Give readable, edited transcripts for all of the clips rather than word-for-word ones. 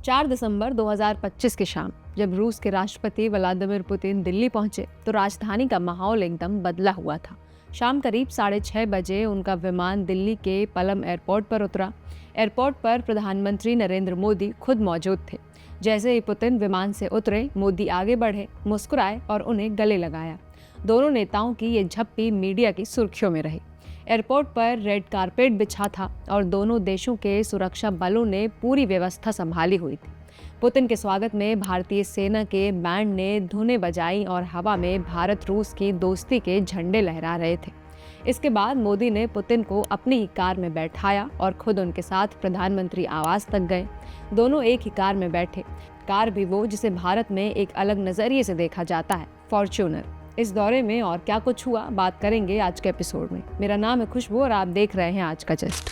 4 दिसंबर 2025 की शाम जब रूस के राष्ट्रपति व्लादिमीर पुतिन दिल्ली पहुंचे तो राजधानी का माहौल एकदम बदला हुआ था। शाम करीब 6:30 बजे उनका विमान दिल्ली के पलम एयरपोर्ट पर उतरा। एयरपोर्ट पर प्रधानमंत्री नरेंद्र मोदी खुद मौजूद थे। जैसे ही पुतिन विमान से उतरे, मोदी आगे बढ़े, मुस्कुराए और उन्हें गले लगाया। दोनों नेताओं की ये झप्पी मीडिया की सुर्खियों में रही। एयरपोर्ट पर रेड कारपेट बिछा था और दोनों देशों के सुरक्षा बलों ने पूरी व्यवस्था संभाली हुई थी। पुतिन के स्वागत में भारतीय सेना के बैंड ने धुनें बजाई और हवा में भारत रूस की दोस्ती के झंडे लहरा रहे थे। इसके बाद मोदी ने पुतिन को अपनी ही कार में बैठाया और खुद उनके साथ प्रधानमंत्री आवास तक गए। दोनों एक ही कार में बैठे, कार भी वो जिसे भारत में एक अलग नजरिए से देखा जाता है, फॉर्च्यूनर। इस दौरे में और क्या कुछ हुआ, बात करेंगे आज के एपिसोड में। मेरा नाम है खुशबू और आप देख रहे हैं आज का जस्ट।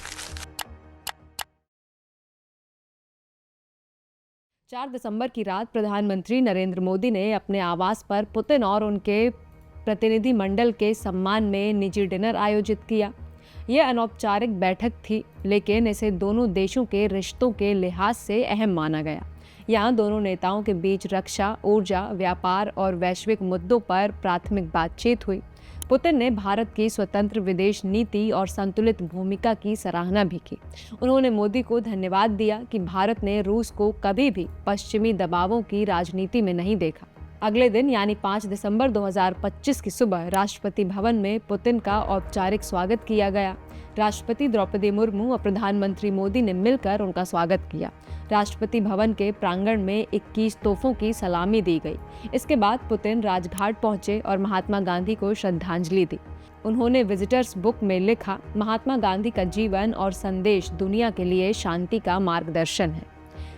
4 दिसंबर की रात प्रधानमंत्री नरेंद्र मोदी ने अपने आवास पर पुतिन और उनके प्रतिनिधि मंडल के सम्मान में निजी डिनर आयोजित किया। यह अनौपचारिक बैठक थी, लेकिन इसे दोनों देशों के रिश्तों के लिहाज से अहम माना गया। यहाँ दोनों नेताओं के बीच रक्षा, ऊर्जा, व्यापार और वैश्विक मुद्दों पर प्राथमिक बातचीत हुई। पुतिन ने भारत की स्वतंत्र विदेश नीति और संतुलित भूमिका की सराहना भी की। उन्होंने मोदी को धन्यवाद दिया कि भारत ने रूस को कभी भी पश्चिमी दबावों की राजनीति में नहीं देखा। अगले दिन यानी 5 दिसंबर 2025 की सुबह राष्ट्रपति भवन में पुतिन का औपचारिक स्वागत किया गया। राष्ट्रपति द्रौपदी मुर्मू और प्रधानमंत्री मोदी ने मिलकर उनका स्वागत किया। राष्ट्रपति भवन के प्रांगण में 21 तोपों की सलामी दी गई। इसके बाद पुतिन राजघाट पहुंचे और महात्मा गांधी को श्रद्धांजलि दी। उन्होंने विजिटर्स बुक में लिखा, महात्मा गांधी का जीवन और संदेश दुनिया के लिए शांति का मार्गदर्शन है।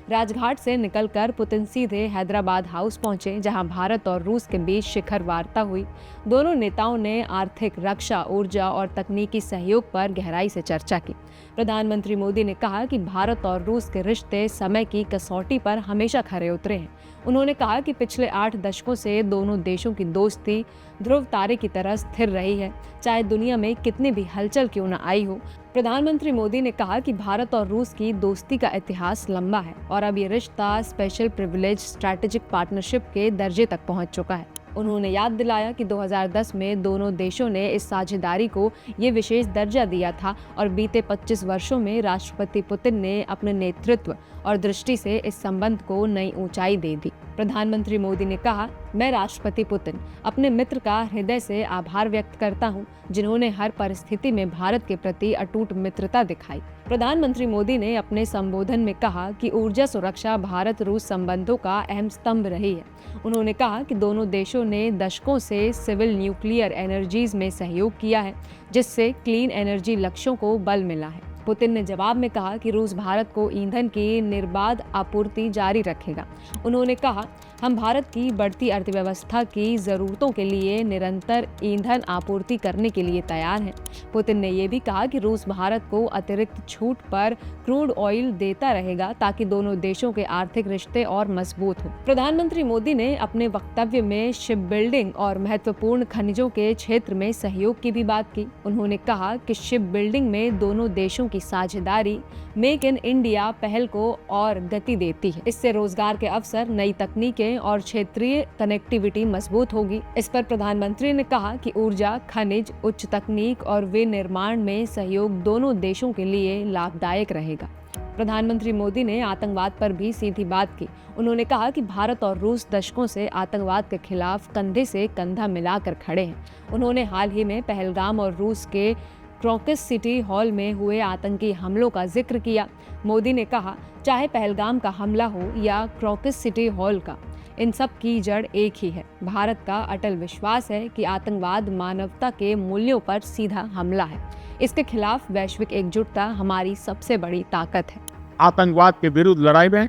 राजघाट से निकलकर पुतिन सीधे हैदराबाद हाउस पहुंचे, जहां भारत और रूस के बीच शिखर वार्ता हुई। दोनों नेताओं ने आर्थिक, रक्षा, ऊर्जा और तकनीकी सहयोग पर गहराई से चर्चा की। प्रधानमंत्री मोदी ने कहा कि भारत और रूस के रिश्ते समय की कसौटी पर हमेशा खरे उतरे हैं। उन्होंने कहा कि पिछले 8 दशकों से दोनों देशों की दोस्ती ध्रुव तारे की तरह स्थिर रही है, चाहे दुनिया में कितनी भी हलचल क्यों न आई हो। प्रधानमंत्री मोदी ने कहा कि भारत और रूस की दोस्ती का इतिहास लंबा है और अब ये रिश्ता स्पेशल प्रिविलेज स्ट्रैटेजिक पार्टनरशिप के दर्जे तक पहुंच चुका है। उन्होंने याद दिलाया कि 2010 में दोनों देशों ने इस साझेदारी को ये विशेष दर्जा दिया था और बीते 25 वर्षों में राष्ट्रपति पुतिन ने अपने नेतृत्व और दृष्टि से इस संबंध को नई ऊंचाई दे दी। प्रधानमंत्री मोदी ने कहा, मैं राष्ट्रपति पुतिन अपने मित्र का हृदय से आभार व्यक्त करता हूं, जिन्होंने हर परिस्थिति में भारत के प्रति अटूट मित्रता दिखाई। प्रधानमंत्री मोदी ने अपने संबोधन में कहा कि ऊर्जा सुरक्षा भारत रूस संबंधों का अहम स्तंभ रही है। उन्होंने कहा कि दोनों देशों ने दशकों से सिविल न्यूक्लियर एनर्जीज में सहयोग किया है, जिससे क्लीन एनर्जी लक्ष्यों को बल मिला है। पुतिन ने जवाब में कहा कि रूस भारत को ईंधन की निर्बाध आपूर्ति जारी रखेगा। उन्होंने कहा, हम भारत की बढ़ती अर्थव्यवस्था की जरूरतों के लिए निरंतर ईंधन आपूर्ति करने के लिए तैयार हैं। पुतिन ने यह भी कहा कि रूस भारत को अतिरिक्त छूट पर क्रूड ऑयल देता रहेगा ताकि दोनों देशों के आर्थिक रिश्ते और मजबूत हों। प्रधानमंत्री मोदी ने अपने वक्तव्य में शिप बिल्डिंग और महत्वपूर्ण खनिजों के क्षेत्र में सहयोग की भी बात की। उन्होंने कहा कि शिप बिल्डिंग में दोनों देशों की साझेदारी मेक इन इंडिया पहल को और गति देती है। इससे रोजगार के अवसर, नई तकनीकें और क्षेत्रीय कनेक्टिविटी मजबूत होगी। इस पर प्रधानमंत्री ने कहा कि ऊर्जा, खनिज, उच्च तकनीक और विनिर्माण में सहयोग दोनों देशों के लिए लाभदायक रहेगा। प्रधानमंत्री मोदी ने आतंकवाद पर भी सीधी बात की। उन्होंने कहा कि भारत और रूस दशकों से आतंकवाद के खिलाफ कंधे से कंधा मिलाकर खड़े हैं। उन्होंने हाल ही में पहलगाम और रूस के क्रॉकस सिटी हॉल में हुए आतंकी हमलों का जिक्र किया। मोदी ने कहा, चाहे पहलगाम का हमला हो या क्रॉकस सिटी हॉल का, इन सब की जड़ एक ही है। भारत का अटल विश्वास है कि आतंकवाद मानवता के मूल्यों पर सीधा हमला है। इसके खिलाफ वैश्विक एकजुटता हमारी सबसे बड़ी ताकत है। आतंकवाद के विरुद्ध लड़ाई में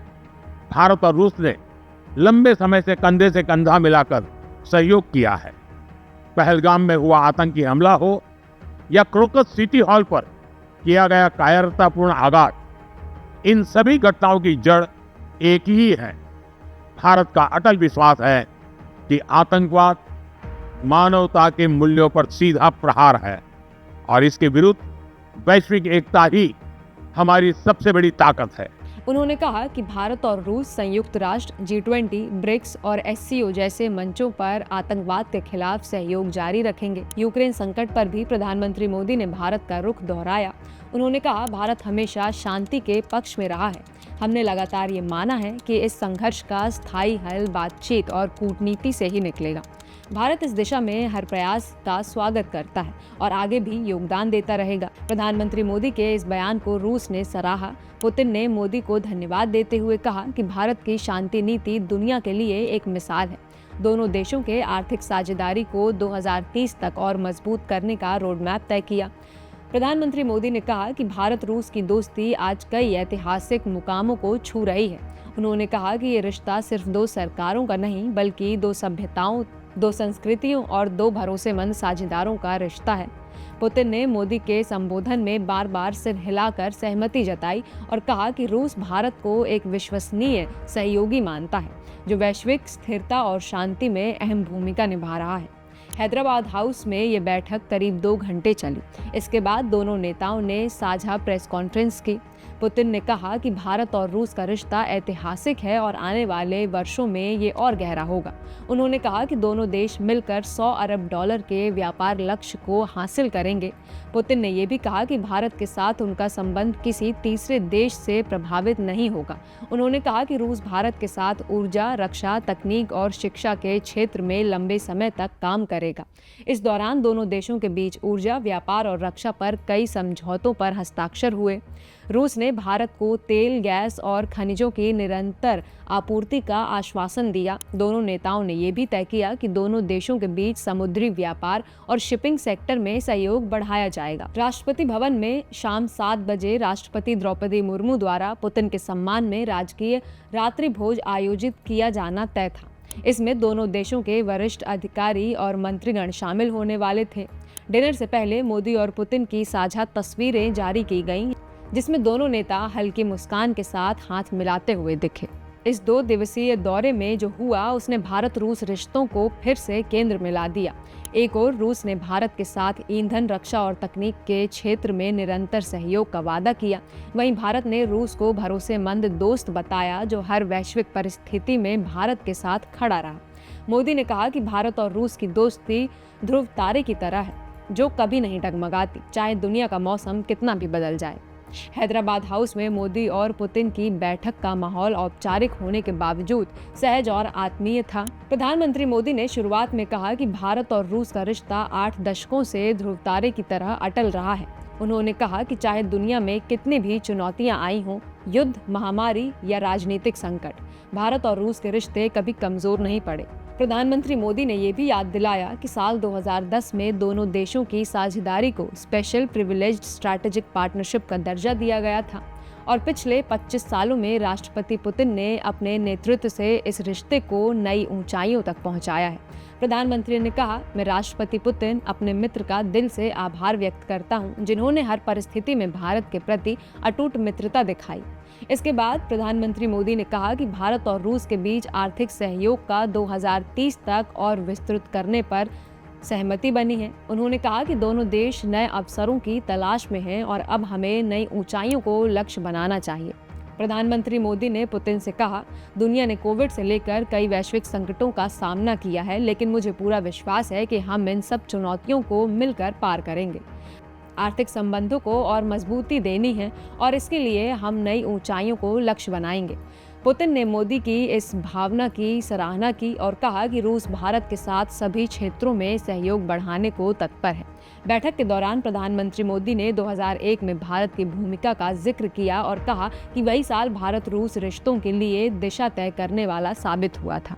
भारत और रूस ने लंबे समय से कंधा मिलाकर सहयोग किया है। पहलगाम में हुआ आतंकी हमला हो या क्रोकस सिटी हॉल पर किया गया कायरतापूर्ण आघात, इन सभी घटनाओं की जड़ एक ही है। भारत का अटल विश्वास है कि आतंकवाद मानवता के मूल्यों पर सीधा प्रहार है और इसके विरुद्ध वैश्विक एकता ही हमारी सबसे बड़ी ताकत है। उन्होंने कहा कि भारत और रूस संयुक्त राष्ट्र, G20, ब्रिक्स और SCO जैसे मंचों पर आतंकवाद के खिलाफ सहयोग जारी रखेंगे। यूक्रेन संकट पर भी प्रधानमंत्री मोदी ने भारत का रुख दोहराया। उन्होंने कहा, भारत हमेशा शांति के पक्ष में रहा है। हमने लगातार ये माना है कि इस संघर्ष का स्थायी हल बातचीत और कूटनीति से ही निकलेगा। भारत इस दिशा में हर प्रयास का स्वागत करता है और आगे भी योगदान देता रहेगा। प्रधानमंत्री मोदी के इस बयान को रूस ने सराहा। पुतिन ने मोदी को धन्यवाद देते हुए कहा कि भारत की शांति नीति दुनिया के लिए एक मिसाल है। दोनों देशों के आर्थिक साझेदारी को 2030 तक और मजबूत करने का रोडमैप तय किया। प्रधानमंत्री मोदी ने कहा कि भारत रूस की दोस्ती आज कई ऐतिहासिक मुकामों को छू रही है। उन्होंने कहा कि ये रिश्ता सिर्फ दो सरकारों का नहीं, बल्कि दो सभ्यताओं, दो संस्कृतियों और दो भरोसेमंद साझेदारों का रिश्ता है। पुतिन ने मोदी के संबोधन में बार बार सिर हिलाकर सहमति जताई और कहा कि रूस भारत को एक विश्वसनीय सहयोगी मानता है, जो वैश्विक स्थिरता और शांति में अहम भूमिका निभा रहा है। हैदराबाद हाउस में ये बैठक करीब 2 घंटे चली। इसके बाद दोनों नेताओं ने साझा प्रेस कॉन्फ्रेंस की। पुतिन ने कहा कि भारत और रूस का रिश्ता ऐतिहासिक है और आने वाले वर्षों में ये और गहरा होगा। उन्होंने कहा कि दोनों देश मिलकर $100 अरब के व्यापार लक्ष्य को हासिल करेंगे। पुतिन ने यह भी कहा कि भारत के साथ उनका संबंध किसी तीसरे देश से प्रभावित नहीं होगा। उन्होंने कहा कि रूस भारत के साथ ऊर्जा, रक्षा, तकनीक और शिक्षा के क्षेत्र में लंबे समय तक काम करेगा। इस दौरान दोनों देशों के बीच ऊर्जा, व्यापार और रक्षा पर कई समझौतों पर हस्ताक्षर हुए। रूस ने भारत को तेल, गैस और खनिजों की निरंतर आपूर्ति का आश्वासन दिया। दोनों नेताओं ने यह भी तय किया कि दोनों देशों के बीच समुद्री व्यापार और शिपिंग सेक्टर में सहयोग बढ़ाया जाएगा। राष्ट्रपति भवन में शाम 7 बजे राष्ट्रपति द्रौपदी मुर्मू द्वारा पुतिन के सम्मान में राजकीय रात्रि भोज आयोजित किया जाना तय था। इसमें दोनों देशों के वरिष्ठ अधिकारी और मंत्रीगण शामिल होने वाले थे। डिनर से पहले मोदी और पुतिन की साझा तस्वीरें जारी की गईं, जिसमें दोनों नेता हल्की मुस्कान के साथ हाथ मिलाते हुए दिखे। इस 2 दिवसीय दौरे में जो हुआ उसने भारत रूस रिश्तों को फिर से केंद्र में ला दिया। एक ओर रूस ने भारत के साथ ईंधन, रक्षा और तकनीक के क्षेत्र में निरंतर सहयोग का वादा किया। वहीं भारत ने रूस को भरोसेमंद दोस्त बताया, जो हर वैश्विक परिस्थिति में भारत के साथ खड़ा रहा। मोदी ने कहा कि भारत और रूस की दोस्ती ध्रुव तारे की तरह है, जो कभी नहीं डगमगाती, चाहे दुनिया का मौसम कितना भी बदल जाए। हैदराबाद हाउस में मोदी और पुतिन की बैठक का माहौल औपचारिक होने के बावजूद सहज और आत्मीय था। प्रधानमंत्री मोदी ने शुरुआत में कहा कि भारत और रूस का रिश्ता 8 दशकों से ध्रुव तारे की तरह अटल रहा है। उन्होंने कहा कि चाहे दुनिया में कितनी भी चुनौतियां आई हों, युद्ध, महामारी या राजनीतिक संकट, भारत और रूस के रिश्ते कभी कमजोर नहीं पड़े। प्रधानमंत्री मोदी ने यह भी याद दिलाया कि साल 2010 में दोनों देशों की साझेदारी को स्पेशल प्रिविलेज्ड स्ट्रैटेजिक पार्टनरशिप का दर्जा दिया गया था और पिछले 25 सालों में राष्ट्रपति पुतिन ने अपने नेतृत्व से इस रिश्ते को नई ऊंचाइयों तक पहुंचाया है। प्रधानमंत्री ने कहा, मैं राष्ट्रपति पुतिन अपने मित्र का दिल से आभार व्यक्त करता हूं, जिन्होंने हर परिस्थिति में भारत के प्रति अटूट मित्रता दिखाई। इसके बाद प्रधानमंत्री मोदी ने कहा कि भारत और रूस के बीच आर्थिक सहयोग का 2030 तक और विस्तृत करने पर सहमति बनी है। उन्होंने कहा कि दोनों देश नए अवसरों की तलाश में हैं और अब हमें नई ऊंचाइयों को लक्ष्य बनाना चाहिए। प्रधानमंत्री मोदी ने पुतिन से कहा, दुनिया ने कोविड से लेकर कई वैश्विक संकटों का सामना किया है, लेकिन मुझे पूरा विश्वास है कि हम इन सब चुनौतियों को मिलकर पार करेंगे। आर्थिक संबंधों को और मजबूती देनी है और इसके लिए हम नई ऊंचाइयों को लक्ष्य बनाएंगे। पुतिन ने मोदी की इस भावना की सराहना की और कहा कि रूस भारत के साथ सभी क्षेत्रों में सहयोग बढ़ाने को तत्पर है। बैठक के दौरान प्रधानमंत्री मोदी ने 2001 में भारत की भूमिका का जिक्र किया और कहा कि वही साल भारत रूस रिश्तों के लिए दिशा तय करने वाला साबित हुआ था।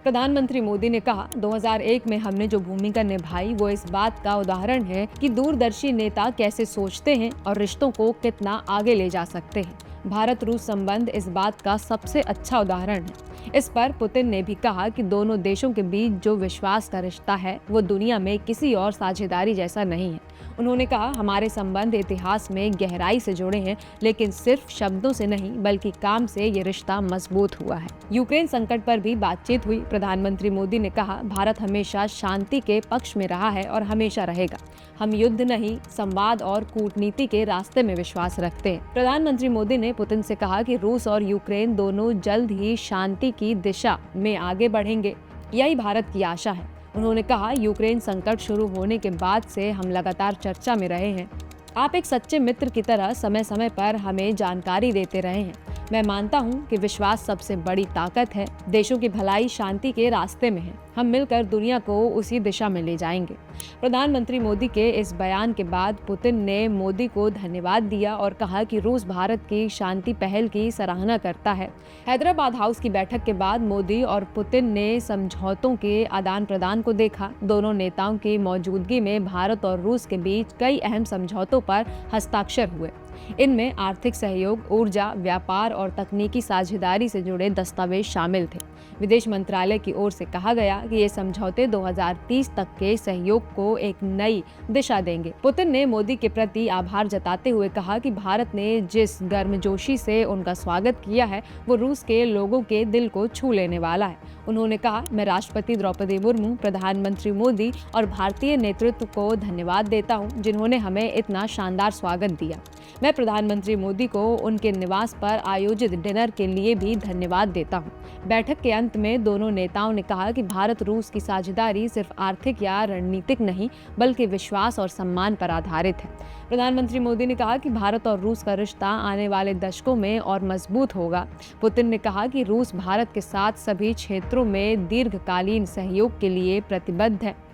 प्रधानमंत्री मोदी ने कहा, 2001 में हमने जो भूमिका निभाई वो इस बात का उदाहरण है कि दूरदर्शी नेता कैसे सोचते हैं और रिश्तों को कितना आगे ले जा सकते हैं। भारत रूस संबंध इस बात का सबसे अच्छा उदाहरण है। इस पर पुतिन ने भी कहा कि दोनों देशों के बीच जो विश्वास का रिश्ता है वो दुनिया में किसी और साझेदारी जैसा नहीं है। उन्होंने कहा, हमारे संबंध इतिहास में गहराई से जुड़े हैं, लेकिन सिर्फ शब्दों से नहीं बल्कि काम से ये रिश्ता मजबूत हुआ है। यूक्रेन संकट पर भी बातचीत हुई। प्रधानमंत्री मोदी ने कहा, भारत हमेशा शांति के पक्ष में रहा है और हमेशा रहेगा। हम युद्ध नहीं, संवाद और कूटनीति के रास्ते में विश्वास रखते हैं। प्रधानमंत्री मोदी ने पुतिन से कहा कि रूस और यूक्रेन दोनों जल्द ही शांति की दिशा में आगे बढ़ेंगे। यही भारत की आशा है। उन्होंने कहा, यूक्रेन संकट शुरू होने के बाद से हम लगातार चर्चा में रहे हैं। आप एक सच्चे मित्र की तरह समय समय पर हमें जानकारी देते रहे हैं। मैं मानता हूं कि विश्वास सबसे बड़ी ताकत है। देशों की भलाई शांति के रास्ते में है। हम मिलकर दुनिया को उसी दिशा में ले जाएंगे। प्रधानमंत्री मोदी के इस बयान के बाद पुतिन ने मोदी को धन्यवाद दिया और कहा कि रूस भारत की शांति पहल की सराहना करता है। हैदराबाद हाउस की बैठक के बाद मोदी और पुतिन ने समझौतों के आदान प्रदान को देखा। दोनों नेताओं की मौजूदगी में भारत और रूस के बीच कई अहम समझौतों पर हस्ताक्षर हुए। इनमें आर्थिक सहयोग, ऊर्जा, व्यापार और तकनीकी साझेदारी से जुड़े दस्तावेज शामिल थे। विदेश मंत्रालय की ओर से कहा गया कि ये समझौते 2030 तक के सहयोग को एक नई दिशा देंगे। पुतिन ने मोदी के प्रति आभार जताते हुए कहा कि भारत ने जिस गर्मजोशी से उनका स्वागत किया है वो रूस के लोगों के दिल को छू लेने वाला है। उन्होंने कहा, मैं राष्ट्रपति द्रौपदी मुर्मू, प्रधानमंत्री मोदी और भारतीय नेतृत्व को धन्यवाद देता हूं, जिन्होंने हमें इतना शानदार स्वागत दिया। मैं प्रधानमंत्री मोदी को उनके निवास पर आयोजित डिनर के लिए भी धन्यवाद देता हूं। बैठक के अंत में दोनों नेताओं ने कहा कि भारत रूस की साझेदारी सिर्फ आर्थिक या रणनीतिक नहीं बल्कि विश्वास और सम्मान पर आधारित है। प्रधानमंत्री मोदी ने कहा कि भारत और रूस का रिश्ता आने वाले दशकों में और मजबूत होगा। पुतिन ने कहा कि रूस भारत के साथ सभी क्षेत्रों में दीर्घकालीन सहयोग के लिए प्रतिबद्ध है।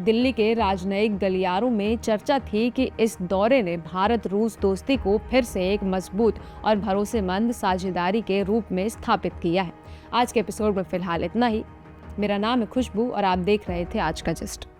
दिल्ली के राजनयिक गलियारों में चर्चा थी कि इस दौरे ने भारत रूस दोस्ती को फिर से एक मजबूत और भरोसेमंद साझेदारी के रूप में स्थापित किया है। आज के एपिसोड में फिलहाल इतना ही। मेरा नाम है खुशबू और आप देख रहे थे आज का जस्ट।